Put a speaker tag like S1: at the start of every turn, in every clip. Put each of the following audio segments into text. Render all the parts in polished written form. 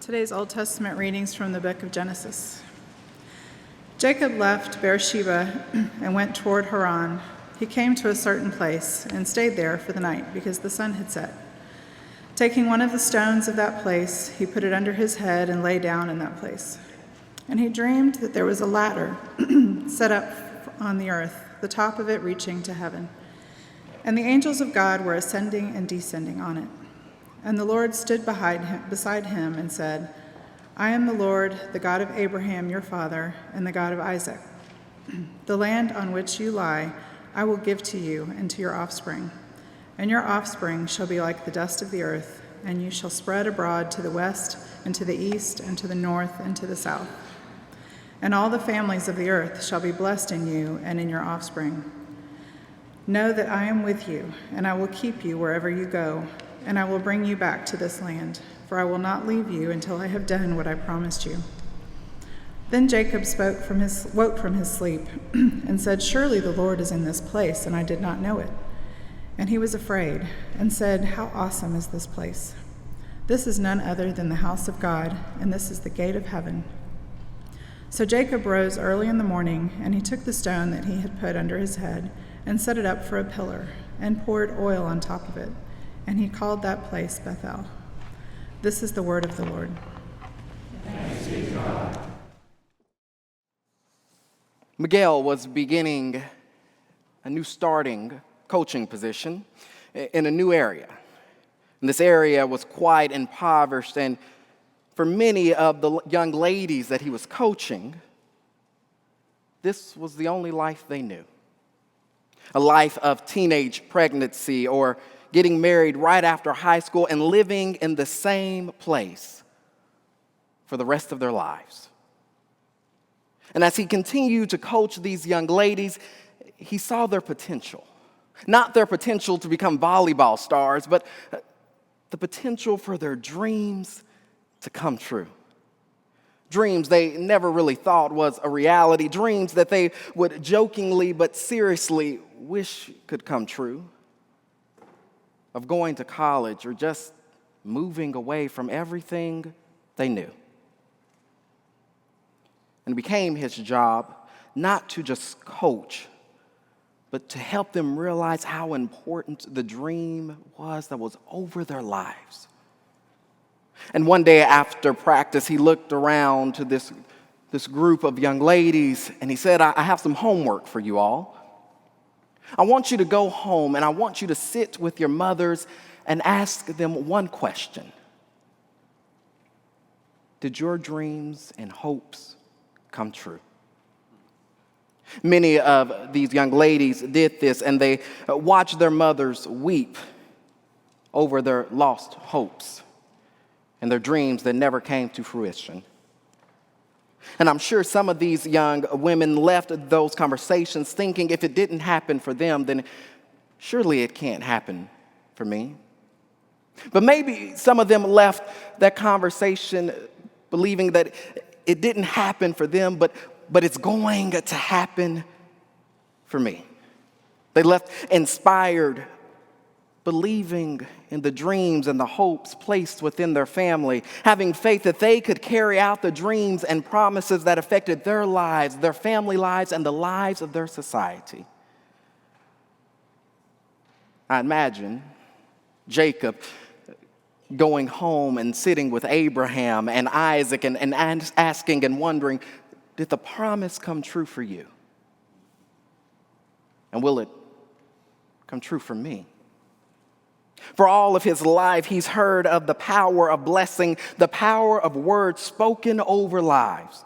S1: Today's Old Testament readings from the book of Genesis. Jacob left Beersheba and went toward Haran. He came to a certain place and stayed there for the night because the sun had set. Taking one of the stones of that place, he put it under his head and lay down in that place. And he dreamed that there was a ladder set up on the earth, the top of it reaching to heaven. And the angels of God were ascending and descending on it. And the Lord stood beside him and said, I am the Lord, the God of Abraham your father, and the God of Isaac. The land on which you lie I will give to you and to your offspring. And your offspring shall be like the dust of the earth, and you shall spread abroad to the west and to the east and to the north and to the south. And all the families of the earth shall be blessed in you and in your offspring. Know that I am with you, and I will keep you wherever you go, and I will bring you back to this land, for I will not leave you until I have done what I promised you. Then Jacob woke from his sleep and said, Surely the Lord is in this place, and I did not know it. And he was afraid and said, How awesome is this place! This is none other than the house of God, and this is the gate of heaven. So Jacob rose early in the morning, and he took the stone that he had put under his head and set it up for a pillar, and poured oil on top of it. And he called that place Bethel. This is the word of the Lord.
S2: Thanks be to God.
S3: Miguel was beginning a new starting coaching position in a new area. And this area was quite impoverished, and for many of the young ladies that he was coaching, this was the only life they knew. A life of teenage pregnancy or getting married right after high school and living in the same place for the rest of their lives. And as he continued to coach these young ladies, he saw their potential. Not their potential to become volleyball stars, but the potential for their dreams to come true. Dreams they never really thought was a reality. Dreams that they would jokingly but seriously wish could come true. Of going to college or just moving away from everything they knew. And it became his job not to just coach, but to help them realize how important the dream was that was over their lives. And one day after practice, he looked around to this group of young ladies, and he said, I have some homework for you all. I want you to go home, and I want you to sit with your mothers and ask them one question. Did your dreams and hopes come true? Many of these young ladies did this, and they watched their mothers weep over their lost hopes and their dreams that never came to fruition. And I'm sure some of these young women left those conversations thinking if it didn't happen for them, then surely it can't happen for me. But maybe some of them left that conversation believing that it didn't happen for them, but it's going to happen for me. They left inspired, believing in the dreams and the hopes placed within their family, having faith that they could carry out the dreams and promises that affected their lives, their family lives, and the lives of their society. I imagine Jacob going home and sitting with Abraham and Isaac and asking and wondering, did the promise come true for you? And will it come true for me? For all of his life, he's heard of the power of blessing, the power of words spoken over lives.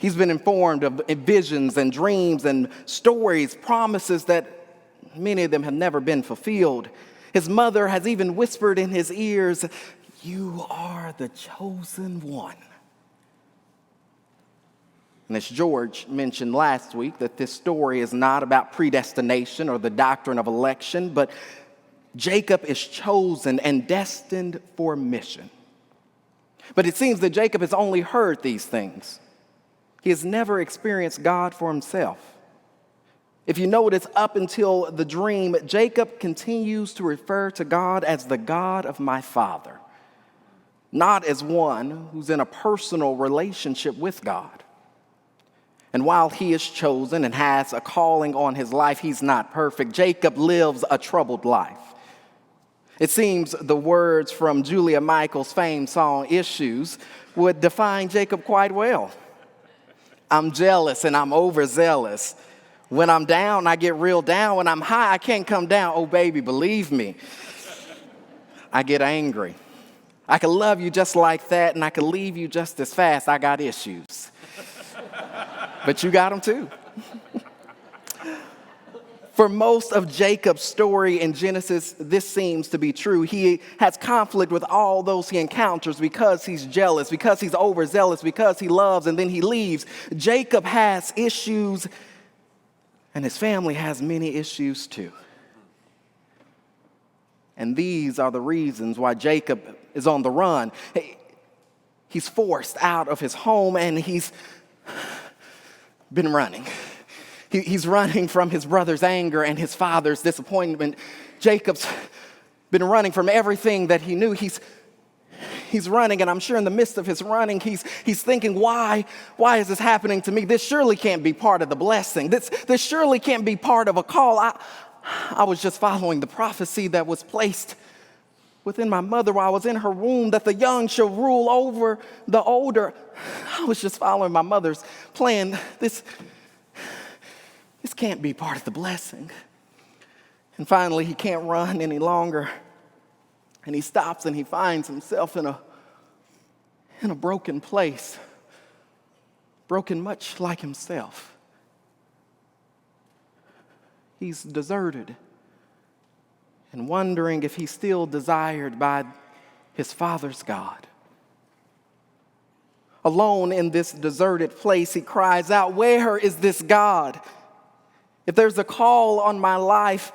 S3: He's been informed of visions and dreams and stories, promises that many of them have never been fulfilled. His mother has even whispered in his ears, "You are the chosen one." And as George mentioned last week, that this story is not about predestination or the doctrine of election, but Jacob is chosen and destined for mission. But it seems that Jacob has only heard these things. He has never experienced God for himself. If you notice, up until the dream, Jacob continues to refer to God as the God of my father. not as one who's in a personal relationship with God. And while he is chosen and has a calling on his life, he's not perfect. Jacob lives a troubled life. It seems the words from Julia Michaels' famed song, Issues, would define Jacob quite well. I'm jealous and I'm overzealous. When I'm down, I get real down. When I'm high, I can't come down. Oh, baby, believe me. I get angry. I can love you just like that, and I can leave you just as fast. I got issues. But you got them too. For most of Jacob's story in Genesis, this seems to be true. He has conflict with all those he encounters because he's jealous, because he's overzealous, because he loves and then he leaves. Jacob has issues, and his family has many issues too. And these are the reasons why Jacob is on the run. He's forced out of his home, and he's been running. He's running from his brother's anger and his father's disappointment. Jacob's been running from everything that he knew. He's running, and I'm sure in the midst of his running, he's thinking, why is this happening to me? This surely can't be part of the blessing. This surely can't be part of a call. I was just following the prophecy that was placed within my mother while I was in her womb, that the young shall rule over the older. I was just following my mother's plan. This can't be part of the blessing. And finally, he can't run any longer. And he stops and he finds himself in a broken place, broken much like himself. He's deserted and wondering if he's still desired by his father's God. Alone in this deserted place, he cries out, "Where is this God? If there's a call on my life,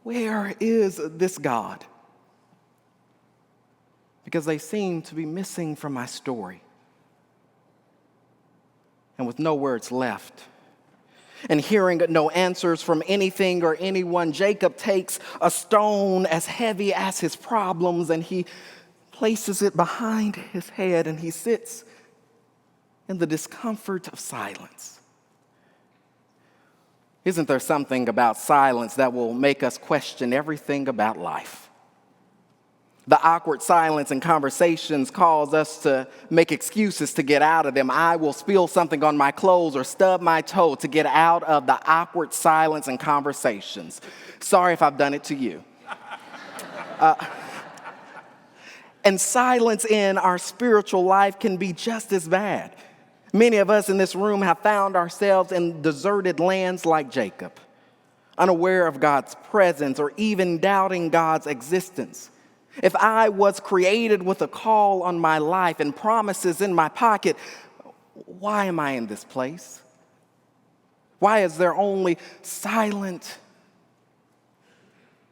S3: where is this God?" Because they seem to be missing from my story. And with no words left, and hearing no answers from anything or anyone, Jacob takes a stone as heavy as his problems and he places it behind his head, and he sits in the discomfort of silence. Isn't there something about silence that will make us question everything about life? The awkward silence in conversations cause us to make excuses to get out of them. I will spill something on my clothes or stub my toe to get out of the awkward silence in conversations. Sorry if I've done it to you. And silence in our spiritual life can be just as bad. Many of us in this room have found ourselves in deserted lands like Jacob, unaware of God's presence or even doubting God's existence. If I was created with a call on my life and promises in my pocket, why am I in this place? Why is there only silent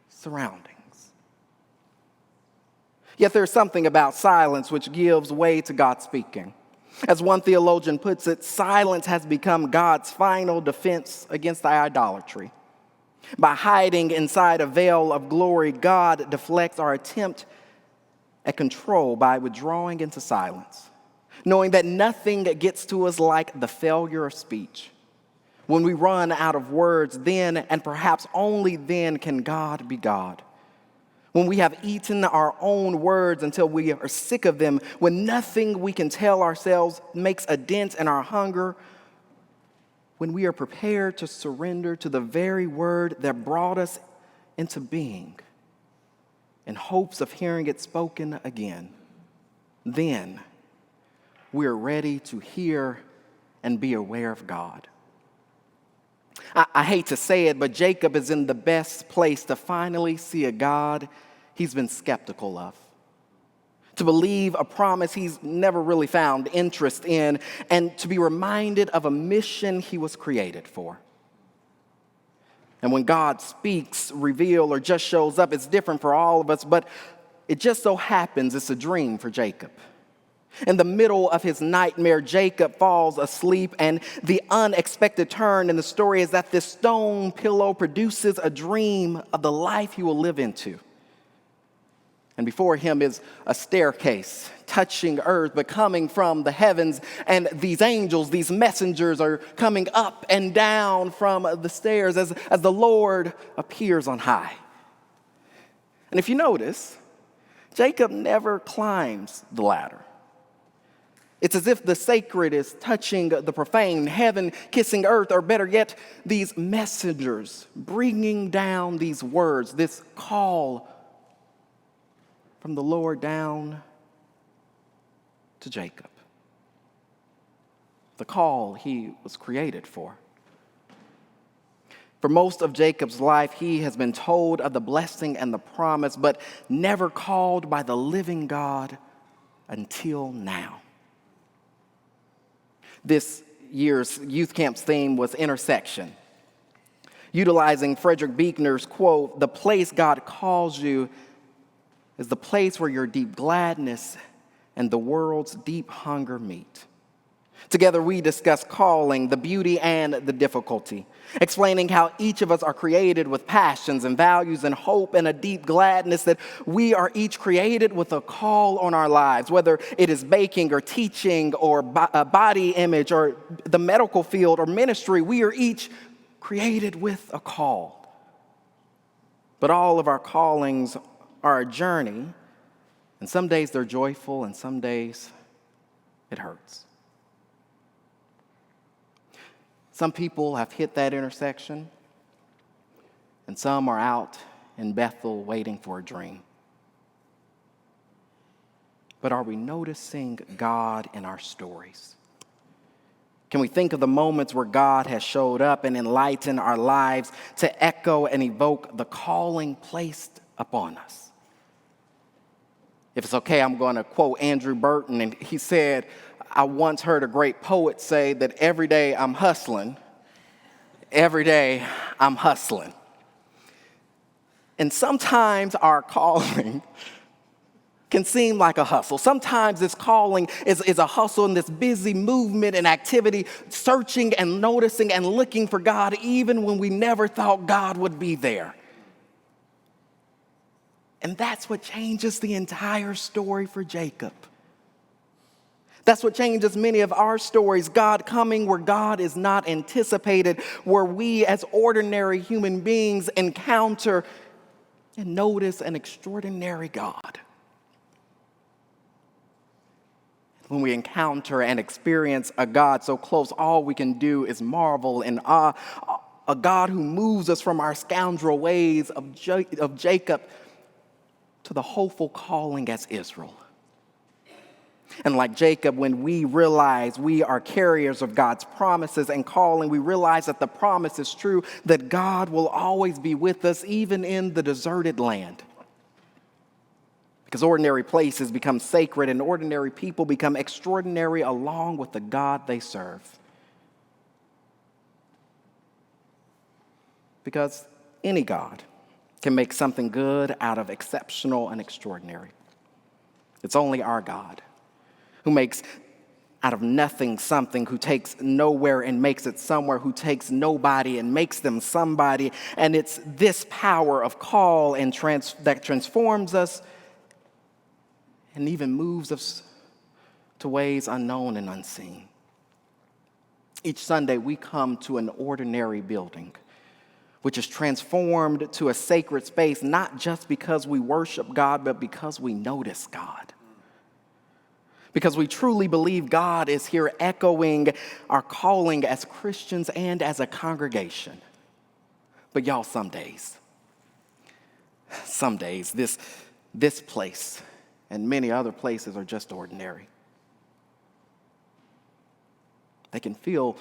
S3: surroundings? Yet there's something about silence which gives way to God speaking. As one theologian puts it, silence has become God's final defense against idolatry. By hiding inside a veil of glory, God deflects our attempt at control by withdrawing into silence, knowing that nothing gets to us like the failure of speech. When we run out of words, then and perhaps only then can God be God. When we have eaten our own words until we are sick of them, when nothing we can tell ourselves makes a dent in our hunger, when we are prepared to surrender to the very word that brought us into being in hopes of hearing it spoken again, then we are ready to hear and be aware of God. I hate to say it, but Jacob is in the best place to finally see a God he's been skeptical of, to believe a promise he's never really found interest in, and to be reminded of a mission he was created for. And when God speaks, reveals, or just shows up, it's different for all of us, but it just so happens it's a dream for Jacob. In the middle of his nightmare, Jacob falls asleep, and the unexpected turn in the story is that this stone pillow produces a dream of the life he will live into. And before him is a staircase touching earth, but coming from the heavens. And these angels, these messengers are coming up and down from the stairs as the Lord appears on high. And if you notice, Jacob never climbs the ladder. It's as if the sacred is touching the profane, heaven kissing earth, or better yet, these messengers bringing down these words, this call from the Lord down to Jacob. The call he was created for. For most of Jacob's life, he has been told of the blessing and the promise, but never called by the living God until now. This year's youth camp's theme was intersection. Utilizing Frederick Buechner's quote, "The place God calls you is the place where your deep gladness and the world's deep hunger meet." Together we discuss calling, the beauty and the difficulty, explaining how each of us are created with passions and values and hope and a deep gladness, that we are each created with a call on our lives, whether it is baking or teaching or body image or the medical field or ministry. We are each created with a call. But all of our callings are a journey, and some days they're joyful and some days it hurts. Some people have hit that intersection, and some are out in Bethel waiting for a dream. But are we noticing God in our stories? Can we think of the moments where God has showed up and enlightened our lives to echo and evoke the calling placed upon us? If it's okay, I'm going to quote Andrew Burton, and he said, "I once heard a great poet say that every day I'm hustling, every day I'm hustling." And sometimes our calling can seem like a hustle. Sometimes this calling is a hustle in this busy movement and activity, searching and noticing and looking for God even when we never thought God would be there. And that's what changes the entire story for Jacob. That's what changes many of our stories. God coming where God is not anticipated, where we as ordinary human beings encounter and notice an extraordinary God. When we encounter and experience a God so close, all we can do is marvel in awe. A God who moves us from our scoundrel ways of Jacob to the hopeful calling as Israel. And like Jacob, when we realize we are carriers of God's promises and calling, we realize that the promise is true, that God will always be with us even in the deserted land. Because ordinary places become sacred and ordinary people become extraordinary along with the God they serve. Because any God can make something good out of exceptional and extraordinary. It's only our God who makes out of nothing something, who takes nowhere and makes it somewhere, who takes nobody and makes them somebody. And it's this power of call and that transforms us and even moves us to ways unknown and unseen. Each Sunday we come to an ordinary building, which is transformed to a sacred space, not just because we worship God, but because we notice God. Because we truly believe God is here echoing our calling as Christians and as a congregation. But y'all, some days, this place and many other places are just ordinary. They can feel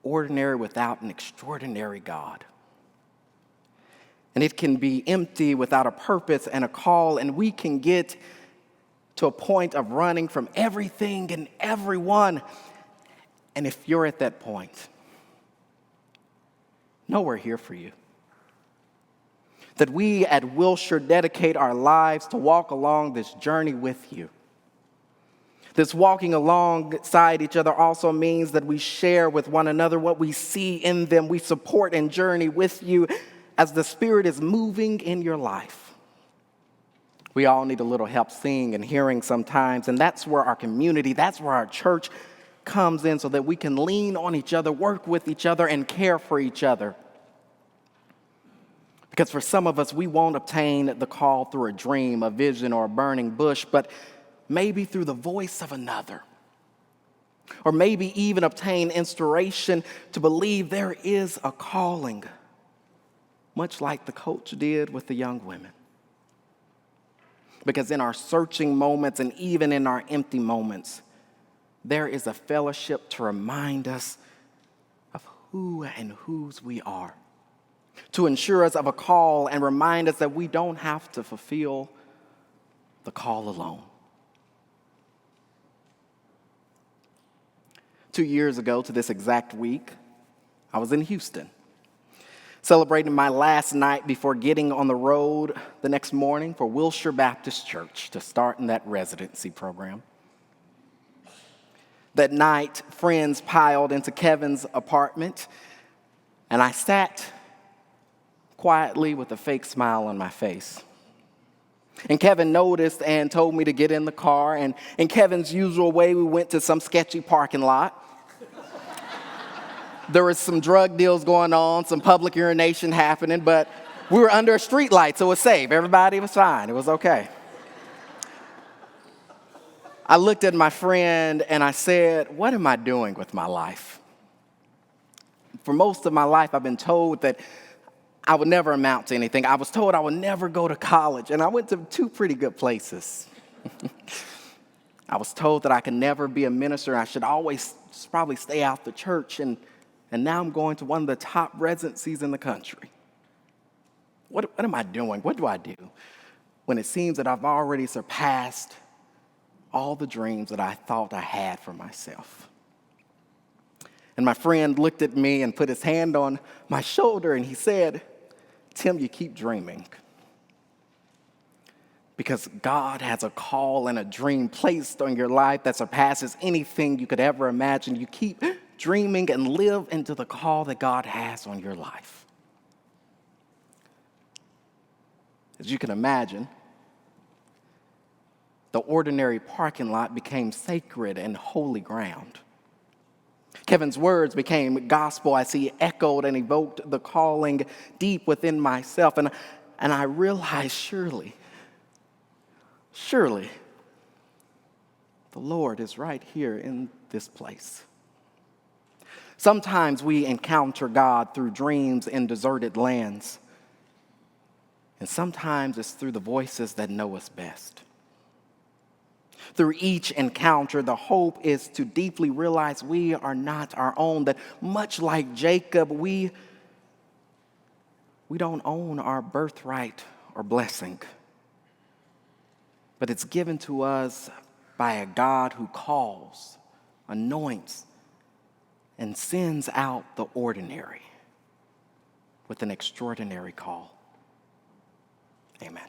S3: ordinary without an extraordinary God. And it can be empty without a purpose and a call, and we can get to a point of running from everything and everyone. And if you're at that point, know we're here for you. That we at Wilshire dedicate our lives to walk along this journey with you. This walking alongside each other also means that we share with one another what we see in them. We support and journey with you as the Spirit is moving in your life. We all need a little help seeing and hearing sometimes, and that's where our community, that's where our church comes in so that we can lean on each other, work with each other, and care for each other. Because for some of us, we won't obtain the call through a dream, a vision, or a burning bush, but maybe through the voice of another. Or maybe even obtain inspiration to believe there is a calling, much like the coach did with the young women. Because in our searching moments and even in our empty moments, there is a fellowship to remind us of who and whose we are, to ensure us of a call and remind us that we don't have to fulfill the call alone. 2 years ago to this exact week, I was in Houston, celebrating my last night before getting on the road the next morning for Wilshire Baptist Church to start in that residency program. That night, friends piled into Kevin's apartment, and I sat quietly with a fake smile on my face. And Kevin noticed and told me to get in the car, and in Kevin's usual way, we went to some sketchy parking lot. There was some drug deals going on, some public urination happening, but we were under a street light, so it was safe. Everybody was fine. It was okay. I looked at my friend and I said, what am I doing with my life? For most of my life, I've been told that I would never amount to anything. I was told I would never go to college, and I went to 2 pretty good places. I was told that I could never be a minister. I should always probably stay out the church, and now I'm going to one of the top residencies in the country. What am I doing? What do I do when it seems that I've already surpassed all the dreams that I thought I had for myself? And my friend looked at me and put his hand on my shoulder, and he said, Tim, you keep dreaming. Because God has a call and a dream placed on your life that surpasses anything you could ever imagine. You keep dreaming and live into the call that God has on your life. As you can imagine, the ordinary parking lot became sacred and holy ground. Kevin's words became gospel as he echoed and evoked the calling deep within myself. And I realized, surely, the Lord is right here in this place. Sometimes we encounter God through dreams in deserted lands. And sometimes it's through the voices that know us best. Through each encounter, the hope is to deeply realize we are not our own, that much like Jacob, we don't own our birthright or blessing. But it's given to us by a God who calls, anoints, and sends out the ordinary with an extraordinary call. Amen.